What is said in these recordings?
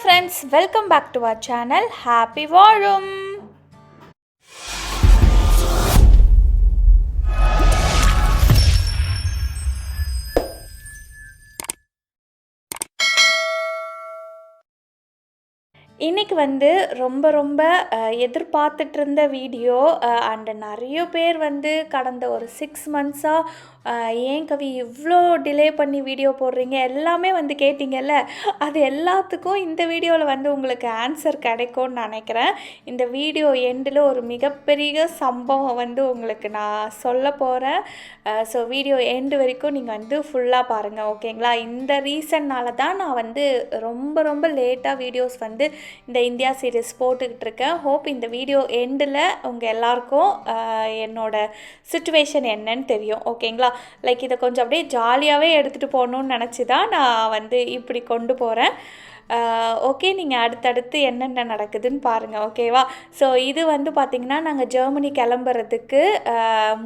friends, welcome back to our channel Happy Varum. இன்றைக்கி வந்து ரொம்ப எதிர்பார்த்துட்டு இருந்த வீடியோ அண்டு நிறைய பேர் வந்து கடந்த ஒரு 6 மந்த்ஸாக ஏன் கவி இவ்வளோ டிலே பண்ணி வீடியோ போடுறீங்க எல்லாமே வந்து கேட்டிங்கல்ல, அது எல்லாத்துக்கும் இந்த வீடியோவில் வந்து உங்களுக்கு ஆன்சர் கிடைக்கும்னு நினைக்கிறேன். இந்த வீடியோ எண்டில் ஒரு மிகப்பெரிய சம்பவம் வந்து உங்களுக்கு நான் சொல்ல போகிறேன். ஸோ வீடியோ எண்டு வரைக்கும் நீங்கள் வந்து ஃபுல்லாக பாருங்கள், ஓகேங்களா? இந்த ரீசன்னால் தான் நான் வந்து ரொம்ப லேட்டாக வீடியோஸ் வந்து இந்த இந்தியா சீரீஸ் போட்டுக்கிட்டு இருக்கேன். ஹோப் இந்த வீடியோ எண்டில் உங்கள் எல்லாருக்கும் என்னோடய சுச்சுவேஷன் என்னன்னு தெரியும், ஓகேங்களா? லைக் இதை கொஞ்சம் அப்படியே ஜாலியாகவே எடுத்துகிட்டு போகணுன்னு நினச்சி தான் நான் வந்து இப்படி கொண்டு போகிறேன். ஓகே, நீங்கள் அடுத்தடுத்து என்னென்ன நடக்குதுன்னு பாருங்கள், ஓகேவா? ஸோ இது வந்து பார்த்திங்கன்னா நாங்கள் ஜெர்மனி கிளம்புறதுக்கு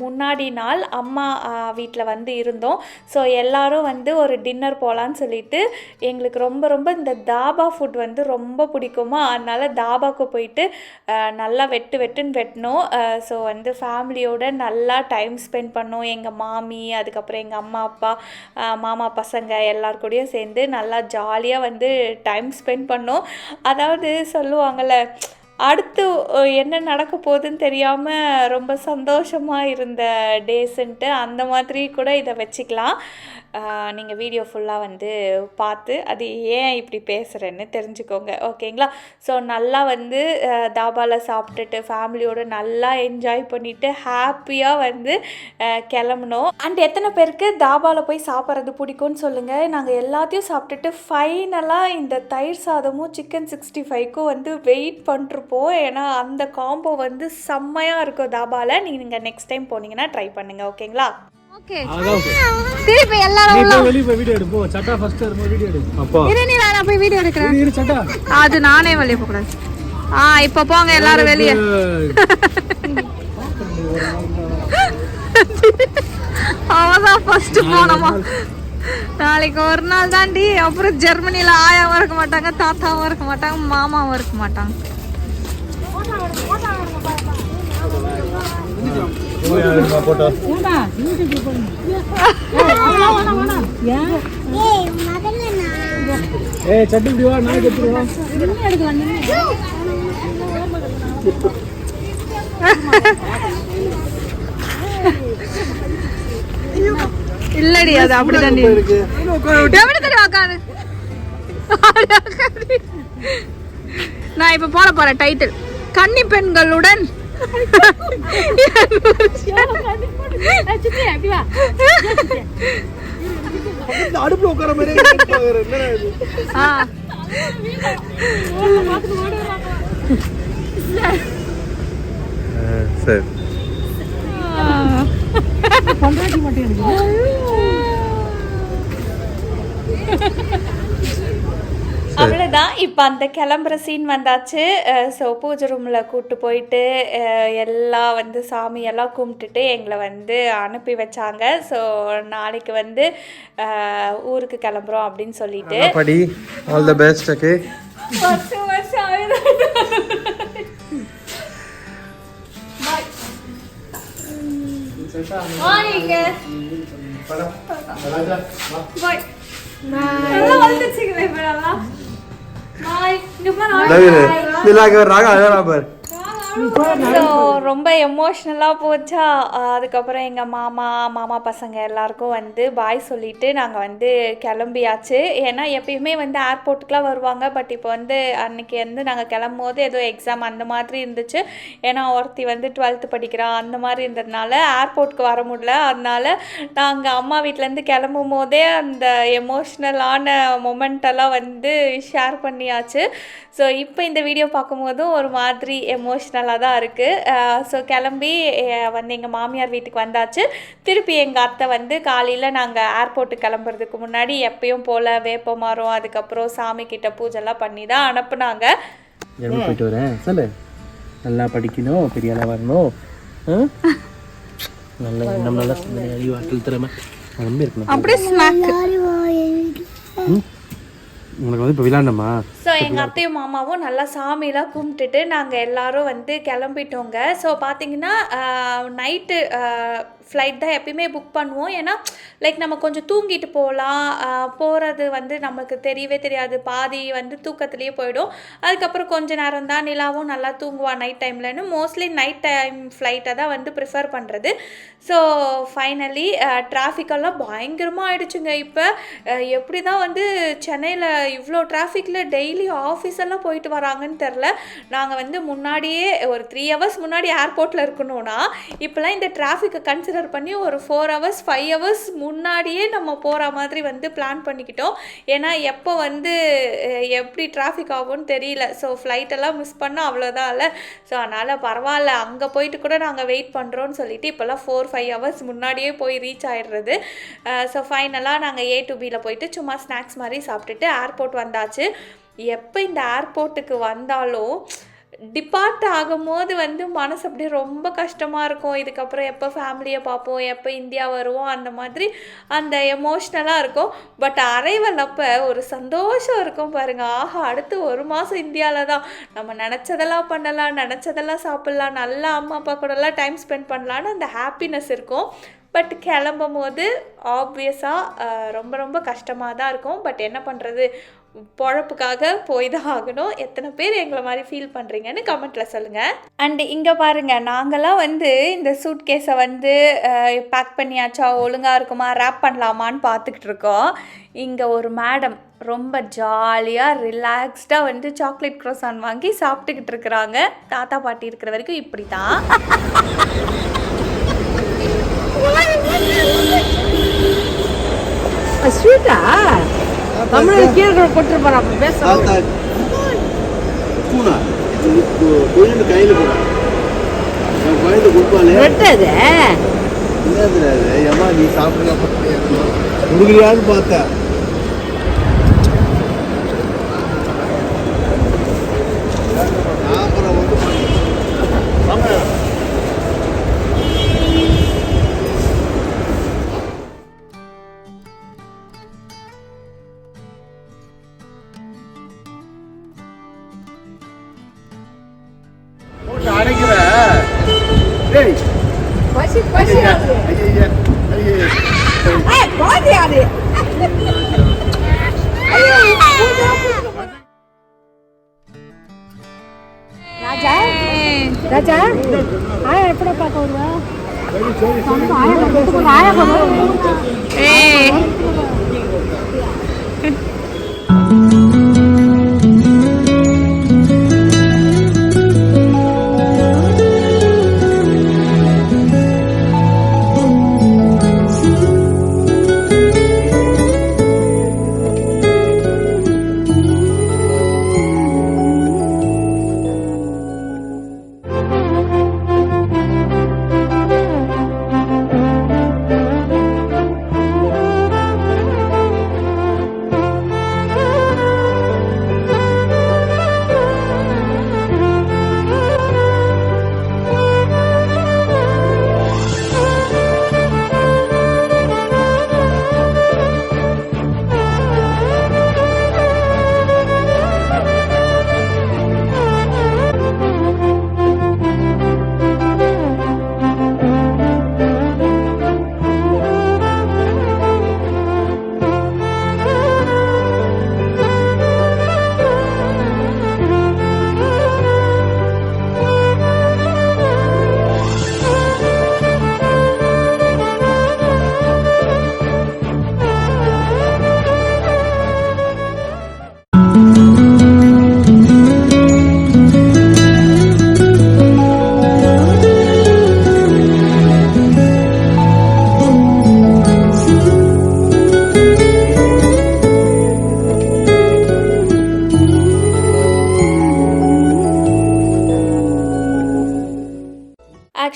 முன்னாடி நாள் அம்மா வீட்டில் வந்து இருந்தோம். ஸோ எல்லோரும் வந்து ஒரு டின்னர் போகலான்னு சொல்லிட்டு எங்களுக்கு ரொம்ப இந்த தாபா ஃபுட் வந்து ரொம்ப பிடிக்குமா, அதனால் தாபாவுக்கு போயிட்டு நல்லா வெட்டுன்னு வெட்டினோம். ஸோ வந்து ஃபேமிலியோடு நல்லா டைம் ஸ்பெண்ட் பண்ணோம். எங்கள் மாமி, அதுக்கப்புறம் எங்கள் அம்மா அப்பா, மாமா பசங்க எல்லாருக்கூடையும் சேர்ந்து நல்லா ஜாலியாக வந்து டைம் ஸ்பெண்ட் பண்ணோம். அதாவது சொல்லுவாங்கள்ல, அடுத்து என்ன நடக்க போகுதுன்னு தெரியாமல் ரொம்ப சந்தோஷமாக இருந்த டேஸுன்ட்டு, அந்த மாதிரி கூட இதை வச்சுக்கலாம். நீங்கள் வீடியோ ஃபுல்லாக வந்து பார்த்து அது ஏன் இப்படி பேசுகிறேன்னு தெரிஞ்சுக்கோங்க, ஓகேங்களா? ஸோ நல்லா வந்து தாபாவில் சாப்பிட்டுட்டு ஃபேமிலியோடு நல்லா என்ஜாய் பண்ணிவிட்டு ஹாப்பியாக வந்து கிளம்புனோம். அண்ட் எத்தனை பேருக்கு தாபாவில் போய் சாப்பிட்றது பிடிக்கும்னு சொல்லுங்கள். நாங்கள் எல்லாத்தையும் சாப்பிட்டுட்டு ஃபைனலாக இந்த தயிர் சாதமும் சிக்கன் 65க்கும் வந்து வெயிட் பண்ணிருப்போம். ஏன்னா அந்த காம்போ வந்து செம்மையாக இருக்கும் தாபாவில். நீங்கள் நெக்ஸ்ட் டைம் போனீங்கன்னா ட்ரை பண்ணுங்கள், ஓகேங்களா? ஓகே, திருப்பி எல்லாரும் உள்ள வெளிய போய் வீடியோ எடுப்போ. சட்டா ஃபர்ஸ்ட் இருமோ வீடியோ எடு. அப்போ இரு நான் போய் வீடியோ எடுக்கறேன். இரு சட்டா. அது நானே வெளிய போக கூடாது. இப்ப போங்க எல்லாரும் வெளிய. அவதான் ஃபர்ஸ்ட் போனோமா. நாளைக்கு ஒரு நாள் தாண்டி. அப்புறம் ஜெர்மனில ஆயாவும் இருக்க மாட்டாங்க, தாத்தாவும் இருக்க மாட்டாங்க, மாமாவும் இருக்க மாட்டாங்க. போட்டோ சட்டி வா, நான் எடுத்துருவோம். இல்லடி, அது அப்படிதான் இருக்கு. நான் இப்ப போட டைட்டில் கன்னி பெண்களுடன் அடுப்புல உட்கார மாதிரி சரி பண்றாட்டி மாட்டேன். அவ்வளோதான். இப்போ அந்த கிளம்புற சீன் வந்தாச்சு. ஸோ பூஜை ரூமில் கூப்பிட்டு போயிட்டு எல்லாம் வந்து சாமியெல்லாம் கும்பிட்டுட்டு எங்களை வந்து அனுப்பி வச்சாங்க. ஸோ நாளைக்கு வந்து ஊருக்கு கிளம்புறோம் அப்படின்னு சொல்லிட்டு படி ஆல் தி பெஸ்ட். ஓகே, 10 வருஷம் ஆகுது. வாங்க பாய். நல்லா வந்துச்சுங்களே பரவாயில்ல. பாய். ஸோ ரொம்ப எமோஷ்னலாக போச்சா. அதுக்கப்புறம் எங்கள் மாமா பசங்க எல்லாருக்கும் வந்து பாய் சொல்லிவிட்டு நாங்கள் வந்து கிளம்பியாச்சு. ஏன்னா எப்பயுமே வந்து ஏர்போர்ட்டுக்கெலாம் வருவாங்க. பட் இப்போ வந்து அன்றைக்கி வந்து நாங்கள் கிளம்பும் போது ஏதோ எக்ஸாம் அந்த மாதிரி இருந்துச்சு. ஏன்னா ஒருத்தி வந்து 12th படிக்கிறான், அந்த மாதிரி இருந்ததுனால ஏர்போர்ட்டுக்கு வர முடியல. அதனால நாங்கள் அம்மா வீட்டிலேருந்து கிளம்பும் போதே அந்த எமோஷ்னலான மொமெண்டெல்லாம் வந்து ஷேர் பண்ணியாச்சு. ஸோ இப்போ இந்த வீடியோ பார்க்கும்போதும் ஒரு மாதிரி எமோஷ்னலாக தான் இருக்குது. ஸோ கிளம்பி வந்து எங்கள் மாமியார் வீட்டுக்கு வந்தாச்சு. திருப்பி எங்கள் அத்தை வந்து காலையில் நாங்கள் ஏர்போர்ட்டுக்கு கிளம்புறதுக்கு முன்னாடி எப்பயும் போல் வேப்ப மரம், அதுக்கப்புறம் சாமி கிட்ட பூஜைலாம் பண்ணி தான் அனுப்புனாங்க. போயிட்டு வரேன் சொல்லு, நல்லா படிக்கணும், பெரிய ஆளாக வரணும், நல்லா நம்ம நல்லா அறிவு ஆற்றல் திறமை இருக்கணும். அப்படியே ஸ்நாக் உனக்கு வந்து இப்போ விளாண்டமா? ஸோ எங்கள் அத்தையும் மாமாவும் நல்லா சாமிலாம் கும்பிட்டுட்டு நாங்கள் எல்லோரும் வந்து கிளம்பிட்டோங்க. ஸோ பார்த்தீங்கன்னா நைட்டு ஃப்ளைட் தான் எப்பயுமே புக் பண்ணுவோம். ஏன்னா லைக் நம்ம கொஞ்சம் தூங்கிட்டு போகலாம். போகிறது வந்து நமக்கு தெரியவே தெரியாது. பாதி வந்து தூக்கத்துலேயே போயிடும். அதுக்கப்புறம் கொஞ்ச நேரம் தான் நிலாவும் நல்லா தூங்குவா நைட் டைம்லன்னு மோஸ்ட்லி நைட் டைம் ஃப்ளைட்டை தான் வந்து ப்ரிஃபர் பண்ணுறது. ஸோ ஃபைனலி டிராஃபிக்கெல்லாம் பயங்கரமாக ஆயிடுச்சுங்க. இப்போ எப்படி தான் வந்து சென்னையில் இவ்வளோ டிராஃபிக்கில் டெய்லி ஆஃபீஸ் எல்லாம் போயிட்டு வராங்கன்னு தெரில. நாங்கள் வந்து முன்னாடியே ஒரு 3 ஹவர்ஸ் முன்னாடி ஏர்போர்ட்டில் இருக்கணும்னா இப்போலாம் இந்த டிராஃபிக்கை கன்சிடர் பண்ணி ஒரு 4 ஹவர்ஸ் 5 ஹவர்ஸ் முன்னாடியே நம்ம போகிற மாதிரி வந்து பிளான் பண்ணிக்கிட்டோம். ஏன்னா எப்போ வந்து எப்படி டிராஃபிக் ஆகும்னு தெரியல. ஸோ ஃப்ளைட்டெல்லாம் மிஸ் பண்ணால் அவ்வளோதான் இல்லை. ஸோ அதனால் பரவாயில்ல, அங்கே போயிட்டு கூட நாங்கள் வெயிட் பண்ணுறோன்னு சொல்லிட்டு இப்போல்லாம் 4-5 ஹவர்ஸ் முன்னாடியே போய் ரீச் ஆகிடுறது. ஸோ ஃபைனலாக நாங்கள் A to Bயில் போயிட்டு சும்மா ஸ்நாக்ஸ் மாதிரி சாப்பிட்டுட்டு ஏர்போர்ட் வந்தாச்சு. எப்போ இந்த ஏர்போர்ட்டுக்கு வந்தாலும் டிபார்ட் ஆகும்போது வந்து மனசு அப்படியே ரொம்ப கஷ்டமாக இருக்கும். இதுக்கப்புறம் எப்போ ஃபேமிலியை பார்ப்போம், எப்போ இந்தியா வருவோம், அந்த மாதிரி அந்த எமோஷ்னலாக இருக்கும். பட் அரைவல் அப்போ ஒரு சந்தோஷம் இருக்கும் பாருங்கள். ஆஹா, அடுத்து 1 மாதம் இந்தியாவில் தான் நம்ம நினச்சதெல்லாம் பண்ணலாம், நினச்சதெல்லாம் சாப்பிட்லாம், நல்லா அம்மா அப்பா கூடலாம் டைம் ஸ்பெண்ட் பண்ணலான்னு அந்த ஹாப்பினஸ் இருக்கும். பட் கிளம்பும் போது ஆப்வியஸாக ரொம்ப ரொம்ப கஷ்டமாக தான் இருக்கும். பட் என்ன பண்ணுறது, பொழப்புக்காக போய் தான் ஆகணும். எத்தனை பேர் எங்களை மாதிரி ஃபீல் பண்ணுறீங்கன்னு கமெண்ட்டில் சொல்லுங்கள். அண்டு இங்கே பாருங்கள், நாங்களாம் வந்து இந்த சூட் கேஸை வந்து பேக் பண்ணியாச்சா, ஒழுங்காக இருக்குமா, ரேப் பண்ணலாமான்னு பார்த்துக்கிட்டு இருக்கோம். இங்கே ஒரு மேடம் ரொம்ப ஜாலியாக ரிலாக்ஸ்டாக வந்து சாக்லேட் க்ரோசான் வாங்கி சாப்பிட்டுக்கிட்டு இருக்கிறாங்க. தாத்தா பாட்டி இருக்கிற வரைக்கும் இப்படி தான். ஸ்வீட்டா தமிழ் கீழே கொட்டுருப்பாரு. அப்போ பேச கையில் கூட குழந்தை கொடுப்பாலே ரெட்டது ஏமா நீ சாப்பிடுங்க கொடுக்குறியான்னு பார்த்தேன். அப்புறம் வந்து அடைக்கிற பசி பசி பாதியாரு ராஜா ராஜா ஆயா எப்பட பார்க்க வருவா?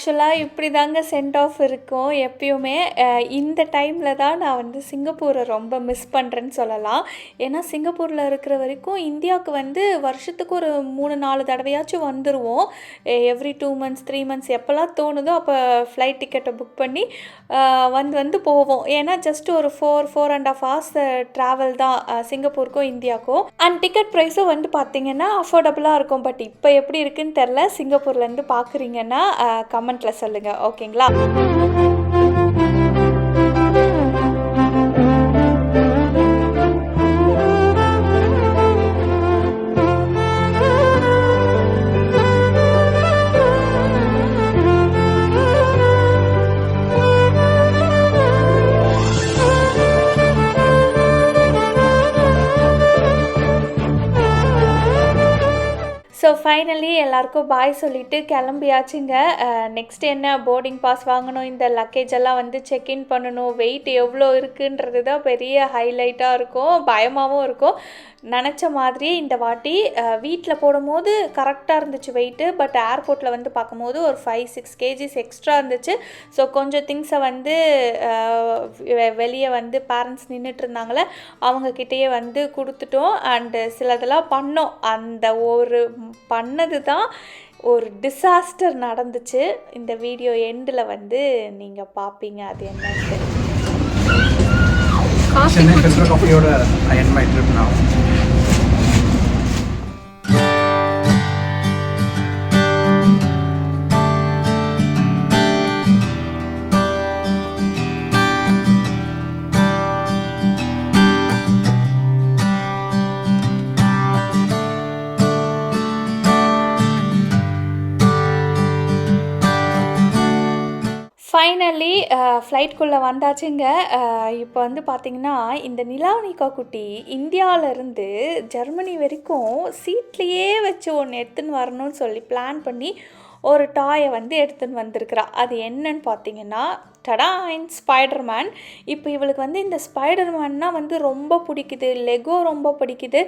ஆக்சுவலாக இப்படி தாங்க சென்ட் ஆஃப் இருக்கும் எப்பயுமே. இந்த டைமில் தான் நான் வந்து சிங்கப்பூரை ரொம்ப மிஸ் பண்ணுறேன்னு சொல்லலாம். ஏன்னா சிங்கப்பூரில் இருக்கிற வரைக்கும் இந்தியாவுக்கு வந்து வருஷத்துக்கு ஒரு 3-4 தடவையாச்சும் வந்துடுவோம். எவ்ரி 2 months 3 months எப்போல்லாம் தோணுதோ அப்போ ஃப்ளைட் டிக்கெட்டை புக் பண்ணி வந்து போவோம். ஏன்னா ஜஸ்ட் ஒரு 4.5 hours ட்ராவல் தான் சிங்கப்பூருக்கும் இந்தியாவுக்கும். அண்ட் டிக்கெட் ப்ரைஸும் வந்து பார்த்திங்கன்னா அஃபோர்டபுளாக இருக்கும். பட் இப்போ எப்படி இருக்குன்னு தெரில. சிங்கப்பூர்லேருந்து பார்க்குறீங்கன்னா கமெண்ட்டில் சொல்லுங்கள், ஓகேங்களா? ஸோ ஃபைனலி எல்லாருக்கும் பாய் சொல்லிவிட்டு கிளம்பியாச்சுங்க. நெக்ஸ்ட் என்ன, போர்டிங் பாஸ் வாங்கணும், இந்த லக்கேஜ் எல்லாம் வந்து செக்இன் பண்ணணும், வெயிட் எவ்வளோ இருக்குன்றது தான் பெரிய ஹைலைட்டாக இருக்கும், பயமாகவும் இருக்கும். நினச்ச மாதிரியே இந்த வாட்டி வீட்டில் போடும்போது கரெக்டாக இருந்துச்சு வெயிட்டு. பட் ஏர்போர்ட்டில் வந்து பார்க்கும்போது ஒரு 5-6 kgs எக்ஸ்ட்ரா இருந்துச்சு. ஸோ கொஞ்சம் திங்ஸை வந்து வெளியே வந்து பேரண்ட்ஸ் நின்றுட்டு இருந்தாங்களே அவங்கக்கிட்டேயே வந்து கொடுத்துட்டோம். அண்டு சிலதெல்லாம் பண்ணோம். அந்த ஒரு பண்ணது தான் ஒரு டிசாஸ்டர் நடந்துச்சு. இந்த வீடியோ எண்டில் வந்து நீங்கள் பார்ப்பீங்க அது என்னன்ட்டு. சென்னை ஃபில்டர் காஃபியோட I end my trip now. Finally ஃப்ளைட்குள்ளே வந்தாச்சுங்க. இப்போ வந்து பார்த்திங்கன்னா இந்த நிலாவனிகா குட்டி இந்தியாவிலேருந்து ஜெர்மனி வரைக்கும் சீட்லேயே வச்சு ஒன்று எடுத்துன்னு வரணும்னு சொல்லி பிளான் பண்ணி ஒரு டாயை வந்து எடுத்துன்னு வந்திருக்கிறா. அது என்னன்னு பார்த்தீங்கன்னா டடாயின் ஸ்பைடர்மேன். இப்போ இவளுக்கு வந்து இந்த ஸ்பைடர்மேன்னா வந்து ரொம்ப பிடிக்குது, லெகோ ரொம்ப பிடிக்குது.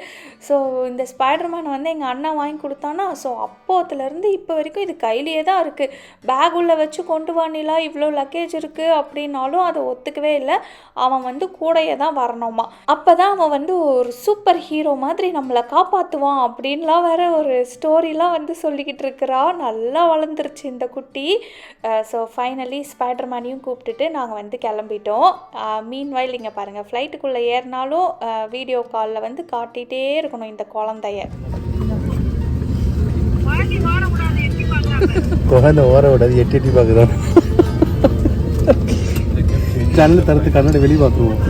ஸோ இந்த ஸ்பைடர்மேன் வந்து எங்கள் அண்ணன் வாங்கி கொடுத்தானா. ஸோ அப்போத்துலேருந்து இப்போ வரைக்கும் இது கையிலேயே தான் இருக்குது. பேக் உள்ள வச்சு கொண்டு வானிலா, இவ்வளோ லக்கேஜ் இருக்குது அப்படின்னாலும் அதை ஒத்துக்கவே இல்லை. அவன் வந்து கூடையே தான் வரணுமா. அப்போ தான் அவன் வந்து ஒரு சூப்பர் ஹீரோ மாதிரி நம்மளை காப்பாற்றுவான் அப்படின்லாம் வேற ஒரு ஸ்டோரிலாம் வந்து சொல்லிக்கிட்டு இருக்கிறா. நல்லா வளர்ந்துருச்சு இந்த குட்டி. ஸோ ஃபைனலி ஸ்பைடர்மேனையும் கூப்பிட்டுட்டு நாங்கள் வந்து கிளம்பிட்டோம். மீன்வைல் இங்கே பாருங்கள், ஃப்ளைட்டுக்குள்ளே ஏறினாலும் வீடியோ காலில் வந்து காட்டிகிட்டே இருக்கணும் இந்த குழந்தைய. குழந்தை ஓர விடாது, எட்டி எட்டி பார்க்குறோம். ஜன்னல் தரத்து கண்ணாடி வெளியே பார்த்துருவோம்.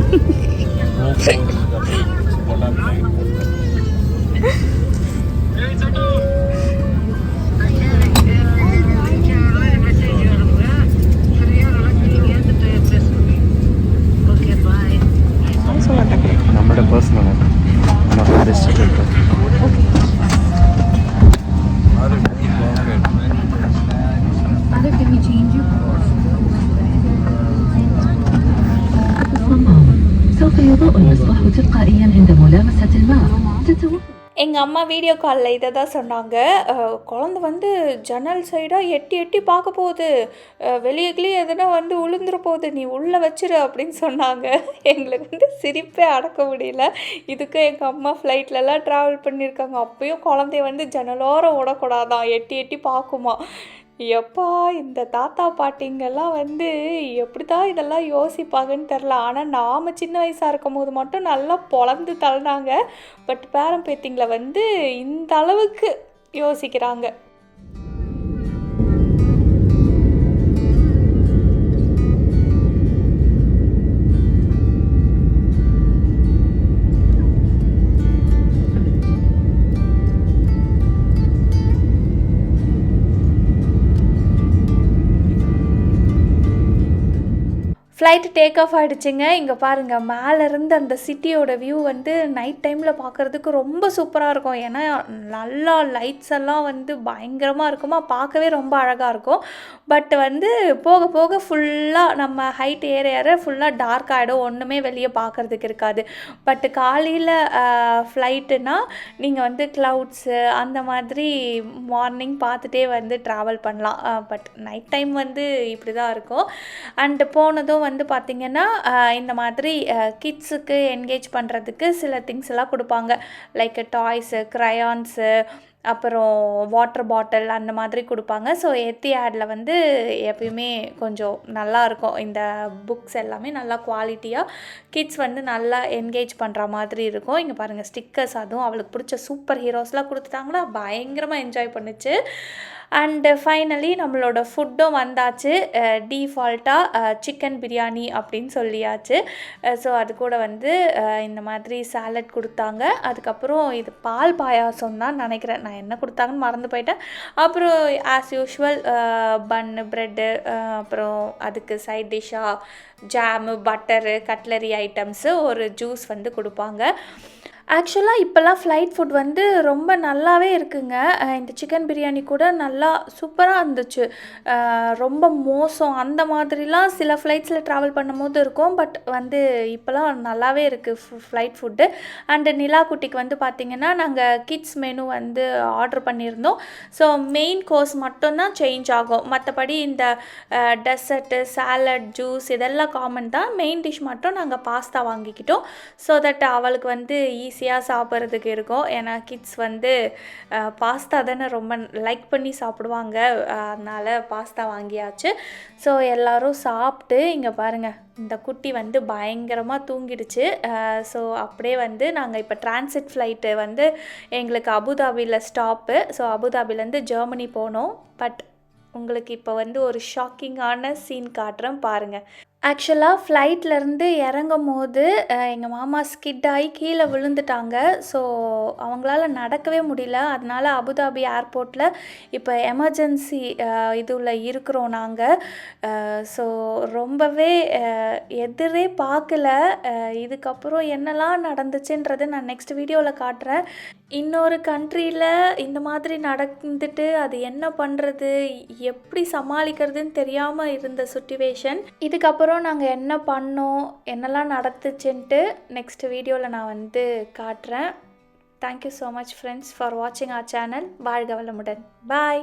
നമ്മുടെ പേഴ്സണൽ سوف يضاء المصباح تلقائيا عند ملامسة الماء. எங்கள் அம்மா வீடியோ காலில் இதை தான் சொன்னாங்க. குழந்தை வந்து ஜன்னல் சைடாக எட்டி எட்டி பார்க்க போகுது, வெளியேக்குள்ளே எதுனா வந்து உளுந்துற போகுது, நீ உள்ளே வச்சிரு அப்படின்னு சொன்னாங்க. எங்களுக்கு வந்து சிரிப்பே அடக்க முடியல. இதுக்கு எங்கள் அம்மா ஃப்ளைட்லலாம் ட்ராவல் பண்ணியிருக்காங்க. அப்பயும் குழந்தைய வந்து ஜன்னலோரம் விடக்கூடாதான், எட்டி எட்டி பார்க்குமா. எப்பா இந்த தாத்தா பாட்டிங்கெல்லாம் வந்து எப்படி தான் இதெல்லாம் யோசிப்பாங்கன்னு தெரில. ஆனால் நாம் சின்ன வயசாக இருக்கும் போது மட்டும் நல்லா பொழந்து தள்ளினாங்க. பட் பேரன் பேத்திங்களை வந்து இந்த அளவுக்கு யோசிக்கிறாங்க. ஃப்ளைட் டேக் ஆஃப் ஆகிடுச்சுங்க. இங்கே பாருங்கள், மேலேருந்து அந்த சிட்டியோட வியூ வந்து நைட் டைமில் பார்க்குறதுக்கு ரொம்ப சூப்பராக இருக்கும். ஏன்னா நல்லா லைட்ஸ் எல்லாம் வந்து பயங்கரமாக இருக்குமா, பார்க்கவே ரொம்ப அழகாக இருக்கும். பட் வந்து போக போக ஃபுல்லாக நம்ம ஹைட் ஏற ஏற ஃபுல்லாக டார்க் ஆகிடும், ஒன்றுமே வெளியே பார்க்குறதுக்கு இருக்காது. பட் காலையில் ஃப்ளைட்டுனா நீங்கள் வந்து க்ளவுட்ஸு அந்த மாதிரி மார்னிங் பார்த்துட்டே வந்து ட்ராவல் பண்ணலாம். பட் நைட் டைம் வந்து இப்படி தான் இருக்கும். அண்டு போனதும் வந்து பார்த்திங்கன்னா இந்த மாதிரி கிட்ஸுக்கு என்கேஜ் பண்ணுறதுக்கு சில திங்ஸ் எல்லாம் கொடுப்பாங்க. லைக் டாய்ஸு, க்ரையான்ஸு, அப்புறம் வாட்டர் பாட்டில் அந்த மாதிரி கொடுப்பாங்க. ஸோ எத்திஹாடில் வந்து எப்பயுமே கொஞ்சம் நல்லாயிருக்கும். இந்த புக்ஸ் எல்லாமே நல்லா குவாலிட்டியாக கிட்ஸ் வந்து நல்லா என்கேஜ் பண்ணுற மாதிரி இருக்கும். இங்கே பாருங்கள், ஸ்டிக்கர்ஸ், அதுவும் அவளுக்கு பிடிச்ச சூப்பர் ஹீரோஸ்லாம் கொடுத்துட்டாங்களா, பயங்கரமாக என்ஜாய் பண்ணுச்சு. அண்டு ஃபைனலி நம்மளோட ஃபுட்டும் வந்தாச்சு. டீஃபால்ட்டாக சிக்கன் பிரியாணி அப்படின்னு சொல்லியாச்சு. ஸோ அது கூட வந்து இந்த மாதிரி சாலட் கொடுத்தாங்க. அதுக்கப்புறம் இது பால் பாயாசம் தான் நினைக்கிறேன், நான் என்ன கொடுத்தாங்கன்னு மறந்து போயிட்டேன். அப்புறம் ஆஸ் யூஷுவல் பன்னு, ப்ரெட்டு, அப்புறம் அதுக்கு சைட் டிஷ்ஷாக ஜாமு, பட்டரு, கட்லரி ஐட்டம்ஸு, ஒரு ஜூஸ் வந்து கொடுப்பாங்க. ஆக்சுவலாக இப்போல்லாம் ஃப்ளைட் ஃபுட் வந்து ரொம்ப நல்லாவே இருக்குங்க. இந்த சிக்கன் பிரியாணி கூட நல்லா சூப்பராக இருந்துச்சு. ரொம்ப மோசம் அந்த மாதிரிலாம் சில ஃப்ளைட்ஸில் ட்ராவல் பண்ணும்போது இருக்கும். பட் வந்து இப்போலாம் நல்லாவே இருக்குது ஃப்ளைட் ஃபுட்டு. அண்டு நிலா குட்டிக்கு வந்து பார்த்திங்கன்னா நாங்கள் கிட்ஸ் மெனு வந்து ஆர்டர் பண்ணியிருந்தோம். ஸோ மெயின் கோர்ஸ் மட்டும்தான் சேஞ்ச் ஆகும். மற்றபடி இந்த டெசர்ட்டு, சாலட், ஜூஸ் இதெல்லாம் காமன் தான். மெயின் டிஷ் மட்டும் நாங்கள் பாஸ்தா வாங்கிக்கிட்டோம். ஸோ தட் அவளுக்கு வந்து ஈஸியாக சாப்பிட்றதுக்கு இருக்கும். ஏன்னா கிட்ஸ் வந்து பாஸ்தா தானே ரொம்ப லைக் பண்ணி சாப்பிடுவாங்க. அதனால் பாஸ்தா வாங்கியாச்சு. ஸோ எல்லோரும் சாப்பிட்டு இங்கே பாருங்கள், இந்த குட்டி வந்து பயங்கரமாக தூங்கிடுச்சு. ஸோ அப்படியே வந்து நாங்கள் இப்போ டிரான்சிட் ஃப்ளைட்டு வந்து எங்களுக்கு அபுதாபியில் ஸ்டாப்பு. ஸோ அபுதாபிலேருந்து ஜெர்மனி போனோம். பட் உங்களுக்கு இப்போ வந்து ஒரு ஷாக்கிங்கான சீன் காட்டுறேன் பாருங்கள். ஆக்சுவலாக ஃப்ளைட்லேருந்து இறங்கும் போது எங்கள் மாமா ஸ்கிட் ஆகி கீழே விழுந்துட்டாங்க. ஸோ அவங்களால நடக்கவே முடியல. அதனால் அபுதாபி ஏர்போர்ட்டில் இப்போ எமர்ஜென்சி இதில் இருக்கிறோம் நாங்கள். ஸோ ரொம்பவே எதிரே பார்க்கல. இதுக்கப்புறம் என்னெல்லாம் நடந்துச்சுன்றதை நான் நெக்ஸ்ட் வீடியோவில் காட்டுறேன். இன்னொரு கண்ட்ரியில் இந்த மாதிரி நடந்துட்டு அது என்ன பண்ணுறது, எப்படி சமாளிக்கிறதுன்னு தெரியாமல் இருந்த சுச்சுவேஷன். இதுக்கப்புறம் நாங்கள் என்ன பண்ணோம், என்னெல்லாம் நடந்துச்சுன்ட்டு நெக்ஸ்ட் வீடியோவில் நான் வந்து காட்டுறேன். Thank you so much friends for வாட்சிங் அவர் சேனல். வாழ்க வளமுடன். பாய்.